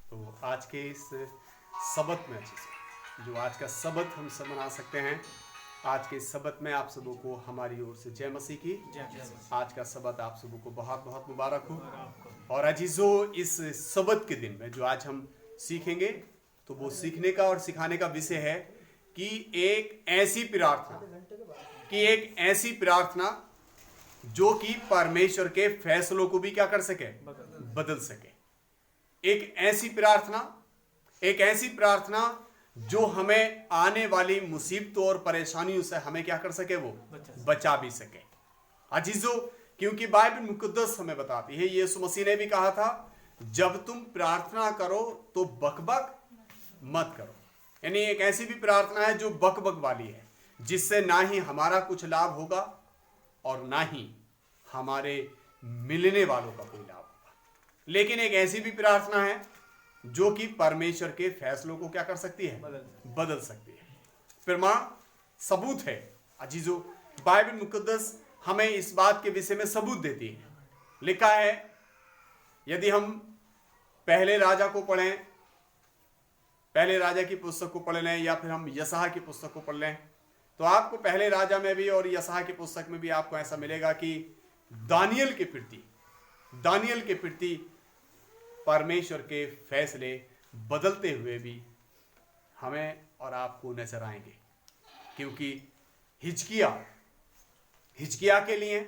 तो आज के इस सबत में जो आज का सबत हम सब मना सकते हैं, आज के सबत में आप सबों को हमारी ओर से जय मसीह की। आज का सबत आप सबों को बहुत बहुत मुबारक हो। और अजीजों, इस सबत के दिन में जो आज हम सीखेंगे, तो वो सीखने का और सिखाने का विषय है कि एक ऐसी प्रार्थना जो कि परमेश्वर के फैसलों को भी क्या कर सके, बदल सके। एक ऐसी प्रार्थना जो हमें आने वाली मुसीबतों और परेशानियों से हमें क्या कर सके, वो बचा भी सके। अजीजों, क्योंकि बाइबल मुकद्दस हमें बताती है, यीशु मसीह ने भी कहा था, जब तुम प्रार्थना करो तो बकबक मत करो। यानी एक ऐसी भी प्रार्थना है जो बकबक वाली है, जिससे ना ही हमारा कुछ लाभ होगा और ना ही हमारे मिलने वालों का कोई लाभ होगा। लेकिन एक ऐसी भी प्रार्थना है जो कि परमेश्वर के फैसलों को क्या कर सकती है, बदल सकती है। प्रमाण सबूत है अजीजों, बाइबल मुकद्दस हमें इस बात के विषय में सबूत देती है। लिखा है, यदि हम पहले राजा की पुस्तक को पढ़ लें या फिर हम यशायाह की पुस्तक को पढ़ लें, तो आपको पहले राजा में भी और यशायाह की पुस्तक में भी आपको ऐसा मिलेगा कि दानियल के प्रति परमेश्वर के फैसले बदलते हुए भी हमें और आपको नजर आएंगे। क्योंकि हिजकिया के लिए,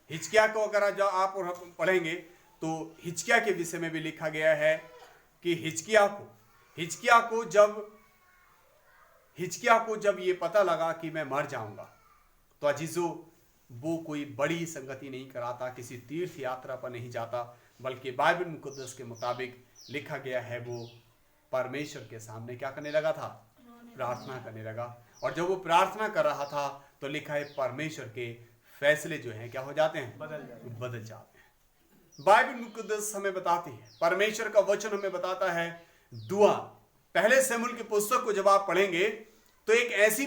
हिजकिया को अगर जो आप और हम पढ़ेंगे तो हिजकिया के विषय में भी लिखा गया है कि हिजकिया को जब ये पता लगा कि मैं मर जाऊंगा, तो अजीजों वो कोई बड़ी संगति नहीं कराता, किसी तीर्थ यात्रा पर नहीं जाता, बल्कि बाइबल मुकद्दस के मुताबिक लिखा गया है वो परमेश्वर के सामने क्या करने लगा था, प्रार्थना करने लगा। और जब वो प्रार्थना कर रहा था तो लिखा है परमेश्वर के फैसले जो हैं क्या हो जाते हैं, बदल जाते हैं। बाइबल मुकद्दस हमें बताती है, परमेश्वर का वचन हमें बताता है, दुआ पहले शमूएल की पुस्तक को जब आप पढ़ेंगे तो एक ऐसी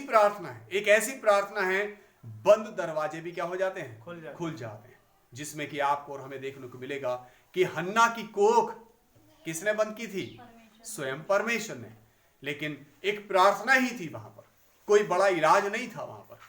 प्रार्थना है, बंद दरवाजे भी क्या हो जाते हैं, खुल जाते हैं। जिसमें कि आपको और हमें देखने को मिलेगा कि हन्ना की कोख किसने बंद की थी, स्वयं परमेश्वर ने। लेकिन एक प्रार्थना ही थी, वहां पर कोई बड़ा इलाज नहीं था, वहां पर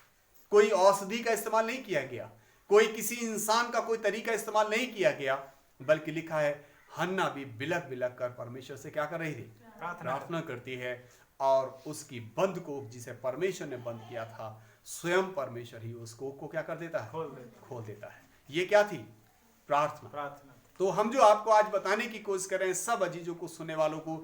कोई औषधि का इस्तेमाल नहीं किया गया, कोई किसी इंसान का कोई तरीका इस्तेमाल नहीं किया गया, बल्कि लिखा है हन्ना भी बिलक बिलक कर परमेश्वर से क्या कर रही थी, प्रार्थना करती है। और उसकी बंद कोख जिसे परमेश्वर ने बंद किया था, स्वयं परमेश्वर ही उस कोख को क्या कर देता है, खोल देता है। ये क्या थी, प्रार्थना। तो हम जो आपको आज बताने की कोशिश कर रहे हैं सब अजीजों को, सुनने वालों को,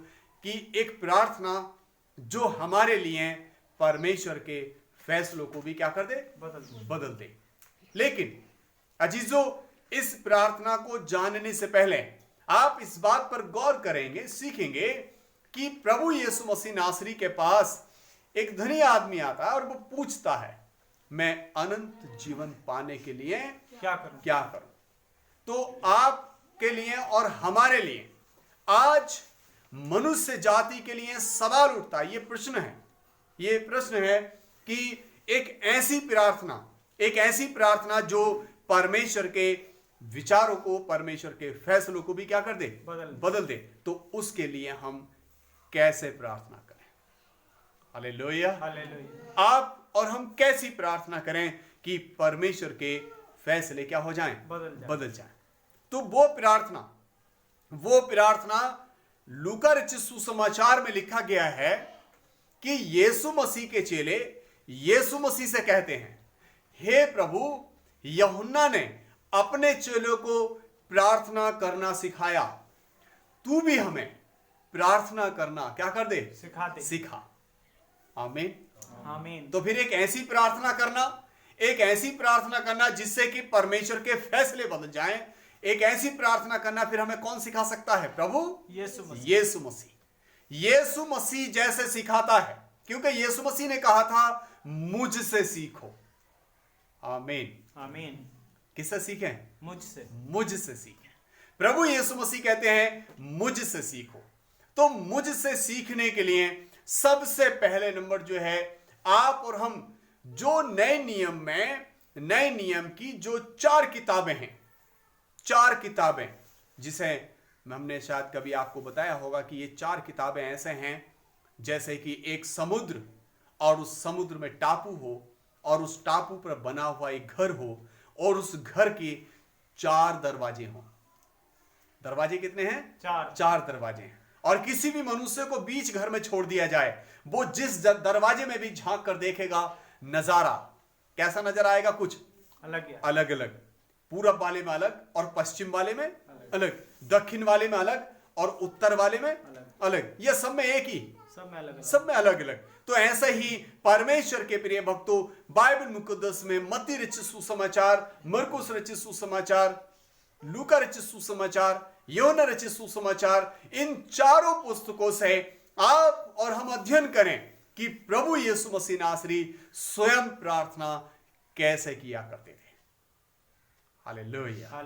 कि एक प्रार्थना जो हमारे लिए परमेश्वर के फैसलों को भी क्या कर दे, बदल दे। लेकिन अजीजों, इस प्रार्थना को जानने से पहले आप इस बात पर गौर करेंगे, सीखेंगे कि प्रभु यीशु मसीह नासरी के पास एक धनी आदमी आता है और वो पूछता है, मैं अनंत जीवन पाने के लिए क्या करूं। तो आपके लिए और हमारे लिए आज मनुष्य जाति के लिए सवाल उठता है, ये प्रश्न है कि एक ऐसी प्रार्थना जो परमेश्वर के विचारों को, परमेश्वर के फैसलों को भी क्या कर दे, बदल दे, तो उसके लिए हम कैसे प्रार्थना करें। हालेलुया। आप और हम कैसी प्रार्थना करें कि परमेश्वर के फैसले क्या हो जाएं, बदल जाएं। तो वो प्रार्थना लूका रचित सुसमाचार में लिखा गया है कि यीशु मसीह के चेले यीशु मसीह से कहते हैं, हे प्रभु, यूहन्ना ने अपने चेलों को प्रार्थना करना सिखाया, तू भी हमें प्रार्थना करना क्या कर दे, सिखा। आमीन। तो फिर एक ऐसी प्रार्थना करना जिससे कि परमेश्वर के फैसले बदल जाएं, एक ऐसी प्रार्थना करना फिर हमें कौन सिखा सकता है, प्रभु यीशु मसीह जैसे सिखाता है, क्योंकि यीशु मसीह ने कहा था मुझसे सीखो। आमीन। किससे सीखें, मुझसे सीखें। प्रभु यीशु मसीह कहते हैं मुझसे सीखो। तो मुझसे सीखने के लिए सबसे पहले नंबर जो है, आप और हम जो नए नियम की जो 4 किताबें हैं, जिसे हमने शायद कभी आपको बताया होगा कि ये 4 किताबें ऐसे हैं जैसे कि एक समुद्र, और उस समुद्र में टापू हो, और उस टापू पर बना हुआ एक घर हो, और उस घर के 4 दरवाजे हों। दरवाजे कितने हैं? 4 दरवाजे हैं। और किसी भी मनुष्य को बीच घर में छोड़ दिया जाए, वो जिस दरवाजे में भी झांक कर देखेगा, नजारा कैसा नजर आएगा? कुछ अलग अलग। पूरब वाले में अलग, और पश्चिम वाले में अलग, दक्षिण वाले में अलग, और उत्तर वाले में अलग। यह सब में एक ही, सब में अलग अलग। तो ऐसा ही परमेश्वर के प्रिय भक्तों, बाइबल मुकद्दस में मत्ती रचित सुसमाचार, मरकुस रचित सुसमाचार, लूका रचित सुसमाचार, योना रचित सुसमाचार, इन चारों पुस्तकों से आप और हम अध्ययन करें कि प्रभु यीशु मसीह नासरी स्वयं प्रार्थना कैसे किया करते थे। हालेलुया।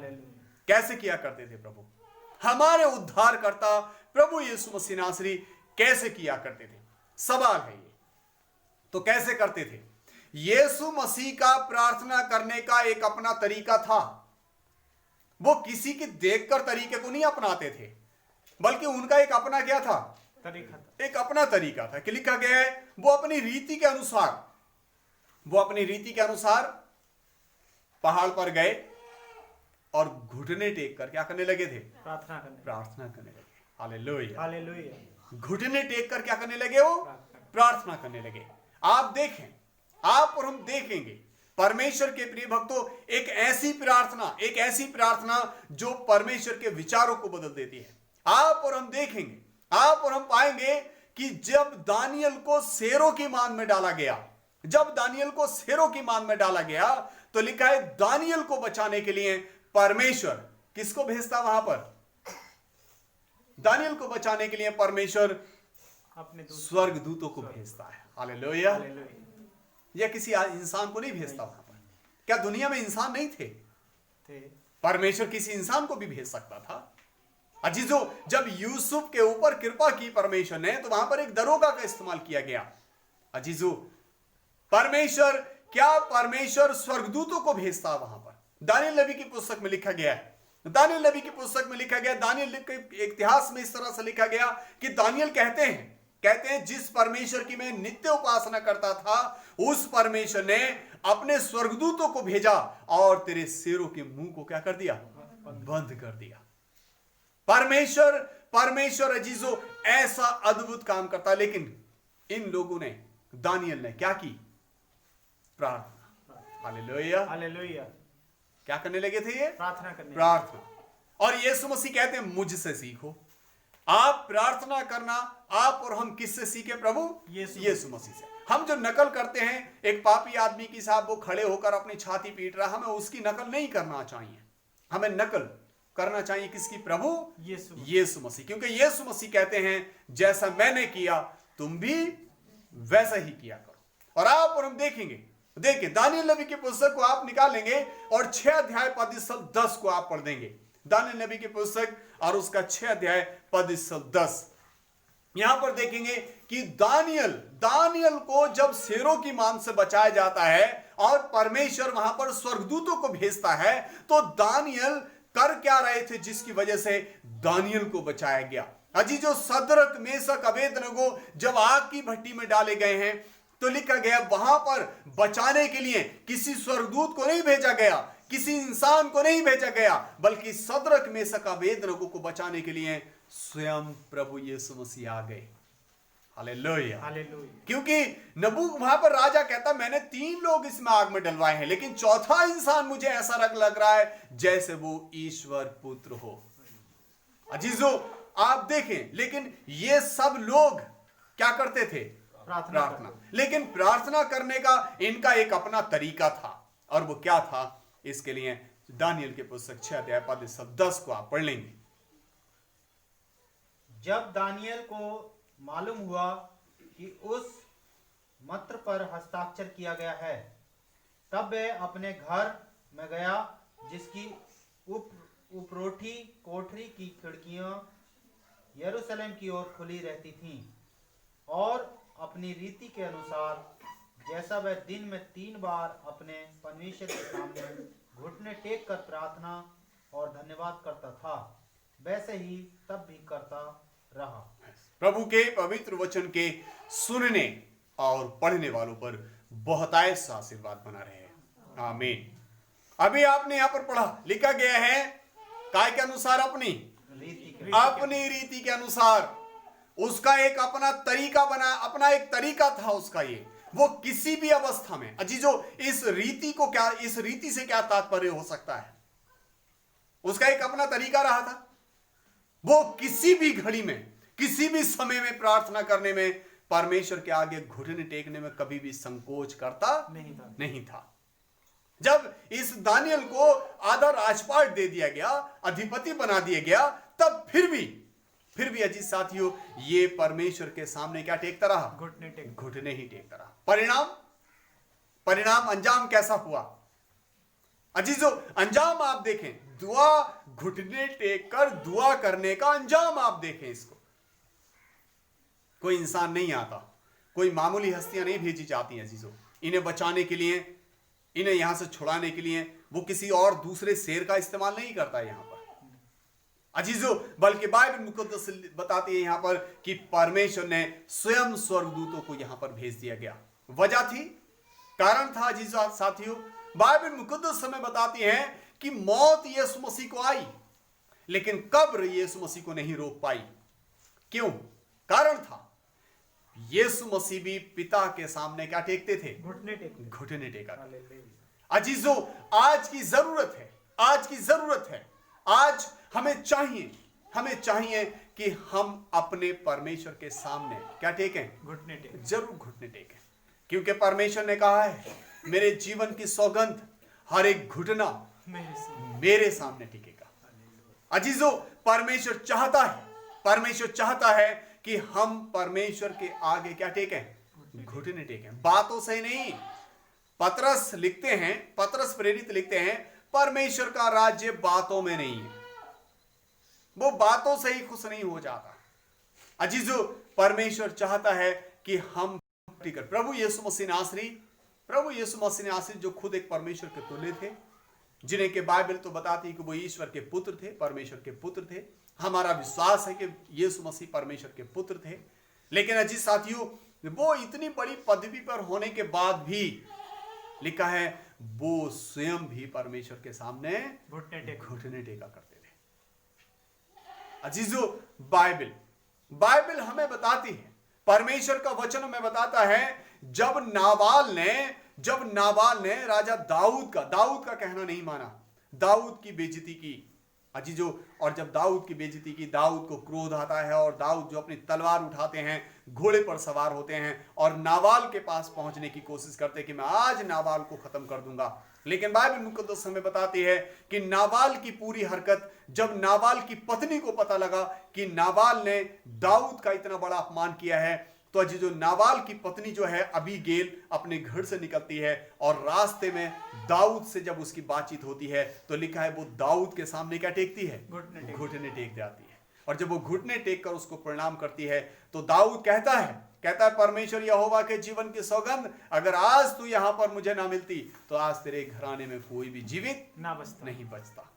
कैसे किया करते थे प्रभु? हमारे उद्धारकर्ता प्रभु यीशु मसीह नासरी कैसे किया करते थे? सवाल है ये। तो कैसे करते थे? यीशु मसीह का प्रार्थना करने का एक अपना तरीका था। वो किसी के देखकर तरीके को नहीं अपनाते थे, बल्कि उनका एक अपना क्या था? तरीका था। एक अपना तरीका था कि लिखा गया है वो अपनी रीति के अनुसार पहाड़ पर गए और घुटने टेक कर क्या करने लगे थे? प्रार्थना करने लगे। हालेलुया। घुटने टेक कर क्या करने लगे? वो प्रार्थना करने लगे। आप देखें, आप और हम देखेंगे, परमेश्वर के प्रिय भक्तों, एक ऐसी प्रार्थना जो परमेश्वर के विचारों को बदल देती है। आप और हम देखेंगे, आप और हम पाएंगे कि जब दानियल को शेरों की मान में डाला गया, तो लिखा है दानियल को बचाने के लिए परमेश्वर किसको भेजता? वहां पर दानियल को बचाने के लिए परमेश्वर अपने स्वर्गदूतों को भेजता है। हालेलुया। यह किसी इंसान को नहीं भेजता वहां पर। क्या दुनिया में इंसान नहीं थे? परमेश्वर किसी इंसान को भी भेज सकता था। अजीजों, जब यूसुफ के ऊपर कृपा की परमेश्वर ने, तो वहां पर एक दरोगा का इस्तेमाल किया गया। अजीजों, परमेश्वर स्वर्गदूतों को भेजता वहां पर। दानियल नबी की पुस्तक में लिखा गया है, दानियल के इतिहास में इस तरह से लिखा गया कि दानियल कहते हैं जिस परमेश्वर की मैं नित्य उपासना करता था, उस परमेश्वर ने अपने स्वर्गदूतों को भेजा और तेरे शेरों के मुंह को क्या कर दिया? बंद कर दिया। परमेश्वर अजीजों ऐसा अद्भुत काम करता। लेकिन इन लोगों ने, दानियल ने क्या की? प्रार्थना। हालेलुया। क्या करने लगे थे ये? प्रार्थना। और यीशु मसीह कहते हैं मुझसे सीखो। आप प्रार्थना करना, आप और हम किससे सीखे प्रभु? यीशु मसीह से। हम जो नकल करते हैं, एक पापी आदमी की साहब वो खड़े होकर अपनी छाती पीट रहा, हमें उसकी नकल नहीं करना चाहिए। हमें नकल करना चाहिए किसकी? प्रभु यीशु मसीह। क्योंकि यीशु मसीह कहते हैं जैसा मैंने किया तुम भी वैसा ही किया करो। और आप और हम देखेंगे, देखिए दानियल नबी की पुस्तक को आप निकालेंगे और 6 अध्याय पद 10 को आप पढ़ देंगे। दानियल नबी की पुस्तक और उसका 6 अध्याय पद 10। यहां पर देखेंगे कि दानियल को जब शेरों की मान से बचाया जाता है और परमेश्वर वहां पर स्वर्गदूतों को भेजता है, तो दानियल कर क्या रहे थे जिसकी वजह से दानियल को बचाया गया? अजी जो सदरक मेशक अबेदनगो जब आग की भट्टी में डाले गए हैं, तो लिखा गया वहां पर बचाने के लिए किसी स्वर्गदूत को नहीं भेजा गया, किसी इंसान को नहीं भेजा गया, बल्कि सदरक मेशक अबेदनगो को बचाने के लिए स्वयं प्रभु यीशु मसीह आ गए। हालेलुया। क्योंकि नबूक वहां पर राजा कहता मैंने 3 लोग इसमें आग में डलवाए हैं, लेकिन चौथा इंसान मुझे ऐसा लग रहा है जैसे वो ईश्वर पुत्र हो। अजीजों आप देखें, लेकिन ये सब लोग क्या करते थे? प्रार्थना। लेकिन प्रार्थना करने का इनका एक अपना तरीका था, और वो क्या था? इसके लिए दानियल के पुस्तक 6 अध्याय पद 10 को आप पढ़ लेंगे। जब दानियल को मालूम हुआ कि उस मत्र पर हस्ताक्षर किया गया है, तब वह अपने घर में गया जिसकी उपरोठी कोठरी की खिड़कियां यरूशलेम की ओर खुली रहती थीं, और अपनी रीति के अनुसार जैसा वह दिन में 3 बार अपने परमेश्वर के सामने घुटने टेक कर प्रार्थना और धन्यवाद करता था, वैसे ही तब भी करता रहा। प्रभु के पवित्र वचन के सुनने और पढ़ने वालों पर बहुतायत सा आशीर्वाद बना रहे। आमीन। अभी आपने यहां पर पढ़ा, लिखा गया है काय के अनुसार, अपनी रीति के अनुसार। उसका एक अपना तरीका बना, अपना एक तरीका था उसका। ये वो किसी भी अवस्था में, अजीजो, इस रीति से क्या तात्पर्य हो सकता है? उसका एक अपना तरीका रहा था। वो किसी भी घड़ी में, किसी भी समय में प्रार्थना करने में, परमेश्वर के आगे घुटने टेकने में कभी भी संकोच करता नहीं था। जब इस दानियल को आधा राजपाट दे दिया गया, अधिपति बना दिया गया, तब फिर भी अजीज साथियों, ये परमेश्वर के सामने क्या टेकता रहा? घुटने ही टेकता रहा। परिणाम अंजाम कैसा हुआ? अजीजों, अंजाम आप देखें, दुआ, घुटने टेक कर दुआ करने का अंजाम आप देखें। इसको कोई इंसान नहीं आता, कोई मामूली हस्तियां नहीं भेजी जाती हैं अजीजों, इन्हें बचाने के लिए, इन्हें यहां से छुड़ाने के लिए। वो किसी और दूसरे शेर का इस्तेमाल नहीं करता है यहां पर अजीजों, बल्कि बाइबल मुकद्दस बताती है यहां पर कि परमेश्वर ने स्वयं स्वर्गदूतों को यहां पर भेज दिया गया। वजह थी, कारण था अजीजों साथियों, बाइबल मुकद्दस हमें बताती है कि मौत यीशु मसीह को आई, लेकिन कब्र यीशु मसीह को नहीं रोक पाई। क्यों? कारण था, यीशु मसीह भी पिता के सामने क्या टेकते थे? घुटने टेका। अजीजों, आज की जरूरत है, आज हमें चाहिए कि हम अपने परमेश्वर के सामने क्या टेकें? जरूर घुटने टेकें, क्योंकि परमेश्वर ने कहा है, मेरे जीवन की सौगंध, हर एक घुटना मेरे सामने टिकेगा। अजीजों, परमेश्वर चाहता है कि हम परमेश्वर के आगे क्या टेकें? घुटने टेकें। बातों से नहीं। पतरस प्रेरित लिखते हैं, परमेश्वर का राज्य बातों में नहीं है। वो बातों से ही खुश नहीं हो जाता। अजीजों, परमेश्वर चाहता है कि हम प्रभु यीशु मसीह नासरी जो खुद एक परमेश्वर के तुल्य थे, जिन्हें के बाइबल तो बताती है कि वो ईश्वर के पुत्र थे, परमेश्वर के पुत्र थे। हमारा विश्वास है कि यीशु मसीह परमेश्वर के पुत्र थे। लेकिन अजीज साथियों, वो इतनी बड़ी पदवी पर होने के बाद भी लिखा है, वो स्वयं भी परमेश्वर के सामने घुटने टेका करते थे। अजीजों, बाइबल हमें बताती है, परमेश्वर का वचन हमें बताता है, जब नाबाल ने राजा दाऊद का कहना नहीं माना, दाऊद की बेइज्जती की अजीजों, और जब दाऊद की बेइज्जती की, दाऊद को क्रोध आता है और दाऊद जो अपनी तलवार उठाते हैं, घोड़े पर सवार होते हैं और नाबाल के पास पहुंचने की कोशिश करते हैं कि मैं आज नाबाल को खत्म कर दूंगा। लेकिन बाइबल मुकद्दस हमें बताती है कि नाबाल की पूरी हरकत, जब नाबाल की पत्नी को पता लगा कि नाबाल ने दाऊद का इतना बड़ा अपमान किया है, तो अजीजों, नाबाल की पत्नी जो है अबीगेल अपने घर से निकलती है और रास्ते में दाऊद से जब उसकी बातचीत होती है तो लिखा है वो दाऊद के सामने क्या टेकती है? घुटने टेक जाती है। और जब वो घुटने टेक कर उसको प्रणाम करती है तो दाऊद कहता है परमेश्वर यहोवा के जीवन की सौगंध, अगर आज तू यहां पर मुझे ना मिलती तो आज तेरे घराने में कोई भी जीवित नहीं बचता।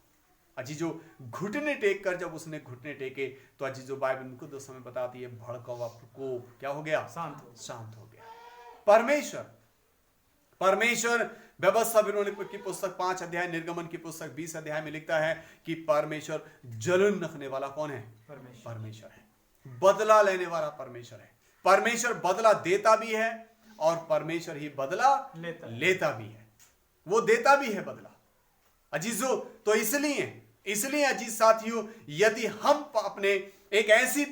अजीजों, घुटने टेक कर जब उसने घुटने टेके तो अजीजों, बाइबल मुकद्दस हमें बताती है, भड़का हुआ प्रकोप क्या हो गया? शांत हो गया। परमेश्वर व्यवस्था विरोधी की पुस्तक 5 अध्याय, निर्गमन की पुस्तक 20 अध्याय में लिखता है कि परमेश्वर जलन रखने वाला कौन है? परमेश्वर है। बदला लेने वाला परमेश्वर है। परमेश्वर बदला देता भी है और परमेश्वर ही बदला लेता भी है। वो देता भी है बदला। अजीजों, तो इसलिए अजीज साथियों, यदि हम अपने एक ऐसी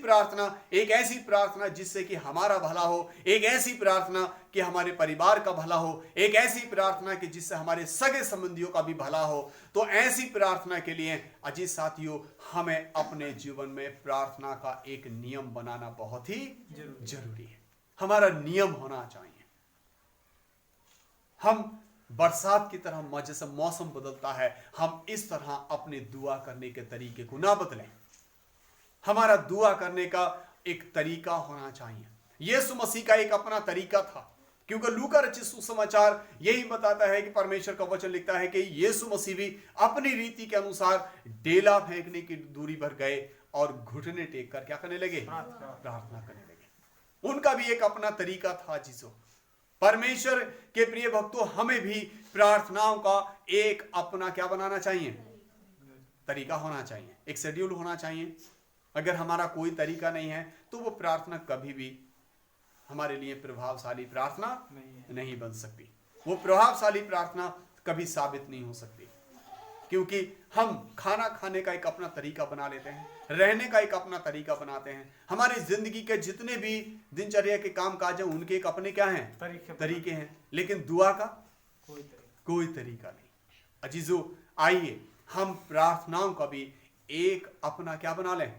प्रार्थना जिससे कि हमारा भला हो, एक ऐसी प्रार्थना कि हमारे परिवार का भला हो, एक ऐसी प्रार्थना कि जिससे हमारे सगे संबंधियों का भी भला हो, तो ऐसी प्रार्थना के लिए अजीज साथियों, हमें अपने जीवन में प्रार्थना का एक नियम बनाना बहुत ही जरूरी है। हमारा नियम होना चाहिए। हम बरसात की तरह जैसे मौसम बदलता है, हम इस तरह अपने दुआ करने के तरीके को ना बदलें। हमारा दुआ करने का एक तरीका होना चाहिए। यीशु मसीह का एक अपना तरीका था। क्योंकि लूका रचित सुसमाचार यही बताता है कि परमेश्वर का वचन लिखता है कि यीशु मसीह भी अपनी रीति के अनुसार डेला फेंकने की दूरी पर गए और घुटने टेक कर क्या करने लगे? प्रार्थना करने लगे। उनका भी एक अपना तरीका था। जीसो परमेश्वर के प्रिय भक्तों, हमें भी प्रार्थनाओं का एक अपना क्या बनाना चाहिए? तरीका होना चाहिए, एक शेड्यूल होना चाहिए। अगर हमारा कोई तरीका नहीं है तो वो प्रार्थना कभी भी हमारे लिए प्रभावशाली प्रार्थना नहीं बन सकती। वो प्रभावशाली प्रार्थना कभी साबित नहीं हो सकती, क्योंकि हम खाना खाने का एक अपना तरीका बना लेते हैं, रहने का एक अपना तरीका बनाते हैं। हमारी जिंदगी के जितने भी दिनचर्या के काम काज हैं उनके एक अपने क्या हैं? तरीके हैं। लेकिन दुआ का कोई तरीका नहीं। अजीजों, आइए हम प्रार्थनाओं का भी एक अपना क्या बना लें?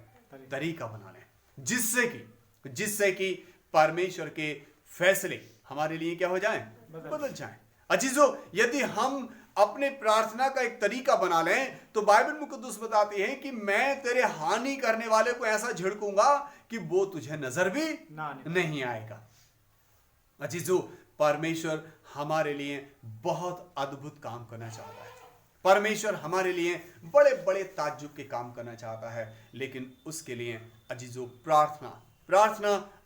तरीका बना लें, जिससे कि परमेश्वर के फैसले हमारे लिए क्या हो जाएं? बदल जाएं। अजीजों, यदि हम अपने प्रार्थना का एक तरीका बना लें तो बाइबल मुकद्दस बताती है कि मैं तेरे हानि करने वाले को ऐसा झिड़कूंगा कि वो तुझे नजर भी नहीं आएगा। अजीजों, परमेश्वर हमारे लिए बहुत अद्भुत काम करना चाहता है। परमेश्वर हमारे लिए बड़े बड़े ताज्जुब के काम करना चाहता है, लेकिन उसके लिए अजीजों प्रार्थना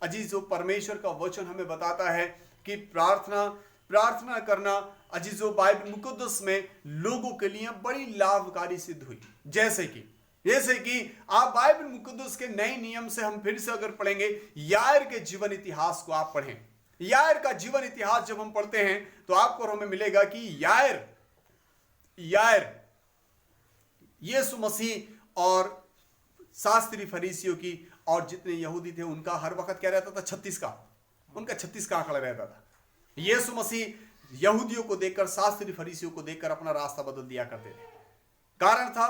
अजीजों, परमेश्वर का वचन हमें बताता है कि प्रार्थना करना अजीजों बाइबल मुकद्दस में लोगों के लिए बड़ी लाभकारी सिद्ध हुई। जैसे कि आप बाइबल मुकद्दस के नए नियम से हम फिर से अगर पढ़ेंगे, यायर के जीवन इतिहास को आप पढ़ें। यायर का जीवन इतिहास जब हम पढ़ते हैं तो आपको हमें मिलेगा कि यायर यीशु मसीह और शास्त्री फरीसियों की और जितने यहूदी थे उनका हर वक्त क्या रहता था? 36 का, उनका 36 का आंकड़ा रहता था। यीशु मसीह यहूदियों को देखकर, शास्त्री फरीसियों को देखकर अपना रास्ता बदल दिया करते थे। कारण था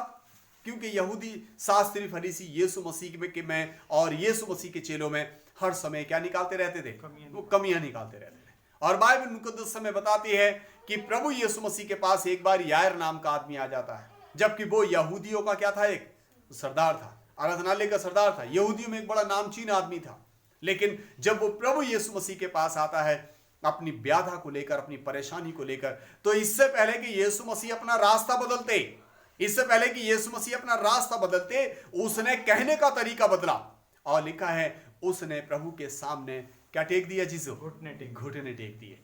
क्योंकि यहूदी, शास्त्री, फरीसी यीशु मसीह में और यीशु मसीह के चेलों में हर समय क्या निकालते रहते थे? वो कमियां निकालते रहते थे। और बाइबल मुकद्दस हमें बताती है कि प्रभु यीशु मसीह के पास एक बार यायर नाम का आदमी आ जाता है, जबकि वो यहूदियों का क्या था? एक सरदार था, आराधनालय का सरदार था, यहूदियों में एक बड़ा नामचीन आदमी था। लेकिन जब वो प्रभु यीशु मसीह के पास आता है अपनी व्याधा को लेकर, अपनी परेशानी को लेकर, तो इससे पहले कि यीशु मसीह अपना रास्ता बदलते, उसने कहने का तरीका बदला। और लिखा है उसने प्रभु के सामने क्या टेक दिया? जीसो घुटने टेक दिए।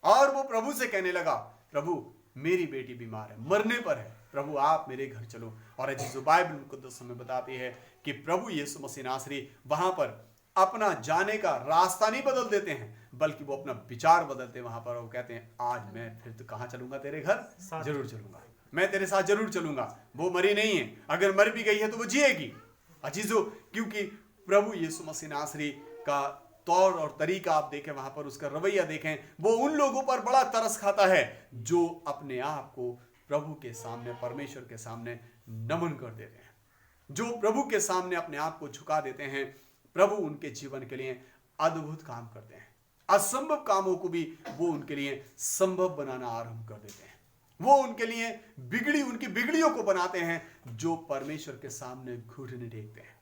और वो प्रभु से कहने लगा, प्रभु मेरी बेटी बीमार है, मरने पर है, प्रभु आप मेरे घर चलो। और जीसो बाइबल मुकद्दस हमें बताती है कि प्रभु यीशु मसीह नासरी वहां पर अपना जाने का रास्ता नहीं बदल देते हैं, बल्कि वो अपना विचार बदलते हैं। वहां पर वो कहते हैं, आज मैं फिर तो कहां चलूंगा? तेरे घर जरूर चलूंगा, मैं तेरे साथ जरूर चलूंगा। वो मरी नहीं है, अगर मर भी गई है तो वो जिएगी। अजीजों, क्योंकि प्रभु यीशु मसीह नासरी का तौर और तरीका आप देखें, वहां पर उसका रवैया देखें, वो उन लोगों पर बड़ा तरस खाता है जो अपने आप को प्रभु के सामने, परमेश्वर के सामने नमन कर देते हैं, जो प्रभु के सामने अपने आप को झुका देते हैं। प्रभु उनके जीवन के लिए अद्भुत काम करते हैं, असंभव कामों को भी वो उनके लिए संभव बनाना आरंभ कर देते हैं। वो उनके लिए उनकी बिगड़ियों को बनाते हैं जो परमेश्वर के सामने घुटने टेकते हैं।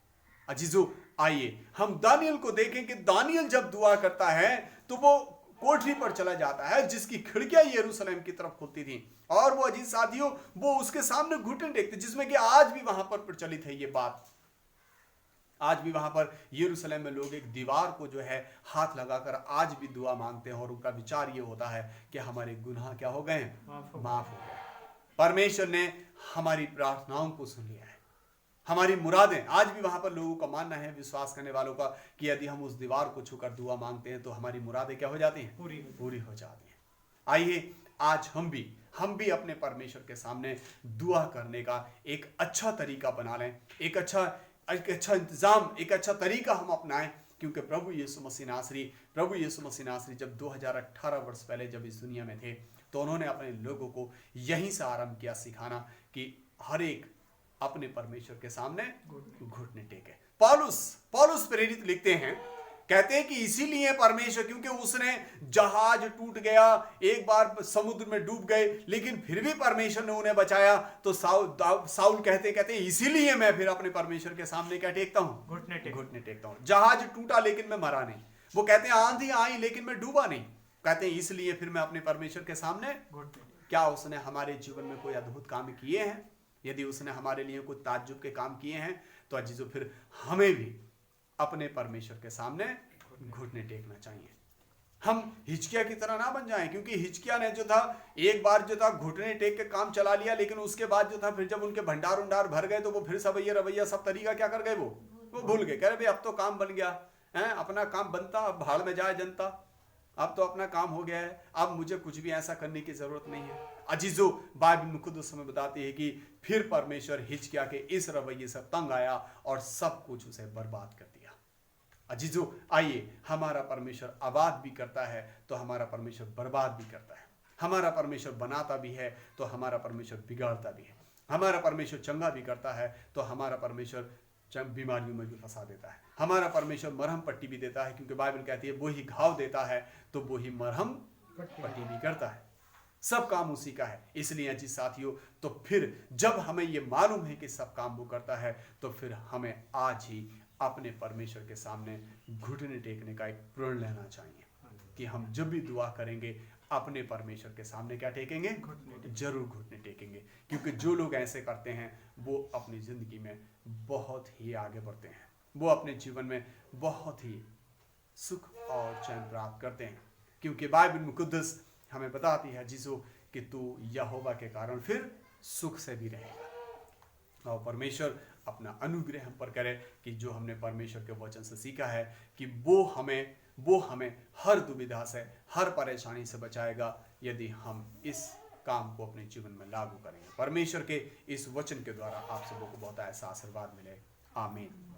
अजीजों, आइए हम दानियल को देखें कि दानियल जब दुआ करता है तो वो कोठरी पर चला जाता है जिसकी खिड़कियां यरूशलेम की तरफ खुलती थी, और वो अजीज साथियों वो उसके सामने घुटने टेकते, जिसमें कि आज भी वहां पर प्रचलित है ये बात। आज भी वहां पर यरूशलेम में लोग एक दीवार को जो है हाथ लगाकर आज भी दुआ मांगते हैं, और उनका विचार ये होता है कि हमारे गुनाह क्या हो गए? माफ हो गए। परमेश्वर ने हमारी प्रार्थनाओं को सुन लिया है, हमारी मुरादें। आज भी वहां पर लोगों का मानना है, विश्वास करने वालों का, कि यदि हम उस दीवार को छूकर दुआ मांगते हैं तो हमारी मुरादें क्या हो जाती हैं? पूरी हो जाती हैं। आइए आज हम भी अपने परमेश्वर के सामने दुआ करने का एक अच्छा तरीका बना लें, एक अच्छा इंतजाम, एक अच्छा तरीका हम अपनाएं, क्योंकि प्रभु यीशु मसीह नासरी जब 2018 वर्ष पहले जब इस दुनिया में थे तो उन्होंने अपने लोगों को यहीं से आरंभ किया सिखाना कि हर एक अपने परमेश्वर के सामने घुटने टेके। पौलुस प्रेरित लिखते हैं, कहते हैं कि इसीलिए परमेश्वर, क्योंकि उसने जहाज टूट गया, एक बार समुद्र में डूब गए, लेकिन फिर भी परमेश्वर ने उन्हें बचाया। तो साउल कहते इसीलिए मैं फिर अपने परमेश्वर के सामने क्या टेकता हूं? घुटने टेकता हूं। जहाज टूटा लेकिन मैं मरा नहीं। वो कहते हैं आंधी आई लेकिन मैं डूबा नहीं। कहते हैं इसलिए फिर मैं अपने परमेश्वर के सामने, क्या उसने हमारे जीवन में कोई अद्भुत काम किए हैं? यदि उसने हमारे लिए कुछ ताज्जुब के काम किए हैं तो अजीजों फिर हमें भी अपने परमेश्वर के सामने घुटने टेकना चाहिए। हम हिजकिया की तरह ना बन जाएं, क्योंकि हिजकिया ने जो था एक बार जो था घुटने टेक के काम चला लिया, लेकिन उसके बाद जो था फिर जब उनके भंडार उंडार भर गए तो वो फिर सब ये रवैया सब तरीका क्या कर गए, वो भूल गए। कह रहे भाई अब तो काम बन गया है, अपना काम बनता, अब भाड़ में जाए जनता, अब तो अपना काम हो गया है, अब मुझे कुछ भी ऐसा करने की जरूरत नहीं है। अजीजों बाइबल मुकद्दस में बताती है कि फिर परमेश्वर हिजकिया के इस रवैये से तंग आया और सब कुछ उसे बर्बाद कर दिया। अजीजों आइए, हमारा परमेश्वर आबाद भी करता है तो हमारा परमेश्वर बर्बाद भी करता है। हमारा परमेश्वर बनाता भी है तो हमारा परमेश्वर बिगाड़ता भी है। हमारा परमेश्वर चंगा भी करता है तो हमारा परमेश्वर बीमारियों में भी फंसा देता है। हमारा परमेश्वर मरहम पट्टी भी देता है, क्योंकि बाइबल कहती है वो ही घाव देता है तो वो ही मरहम पट्टी भी करता है। सब काम उसी का है। इसलिए अजी साथियों, तो फिर जब हमें ये मालूम है कि सब काम वो करता है तो फिर हमें आज ही अपने परमेश्वर के सामने घुटने टेकने का एक प्रण लेना चाहिए कि हम जब भी दुआ करेंगे अपने परमेश्वर के सामने क्या टेकेंगे, जरूर घुटने टेकेंगे। क्योंकि जो लोग ऐसे करते हैं वो अपनी जिंदगी में बहुत ही आगे बढ़ते हैं, वो अपने जीवन में बहुत ही सुख और चैन प्राप्त करते हैं। क्योंकि बाइबल मुकद्दस हमें बताती है जिसो कि तू यहोवा के कारण फिर सुख से भी रहेगा। और परमेश्वर अपना अनुग्रह हम पर करे कि जो हमने परमेश्वर के वचन से सीखा है कि वो हमें हर दुविधा से, हर परेशानी से बचाएगा यदि हम इस काम को अपने जीवन में लागू करेंगे। परमेश्वर के इस वचन के द्वारा आप सबों को बहुत ऐसा आशीर्वाद मिले। आमीन।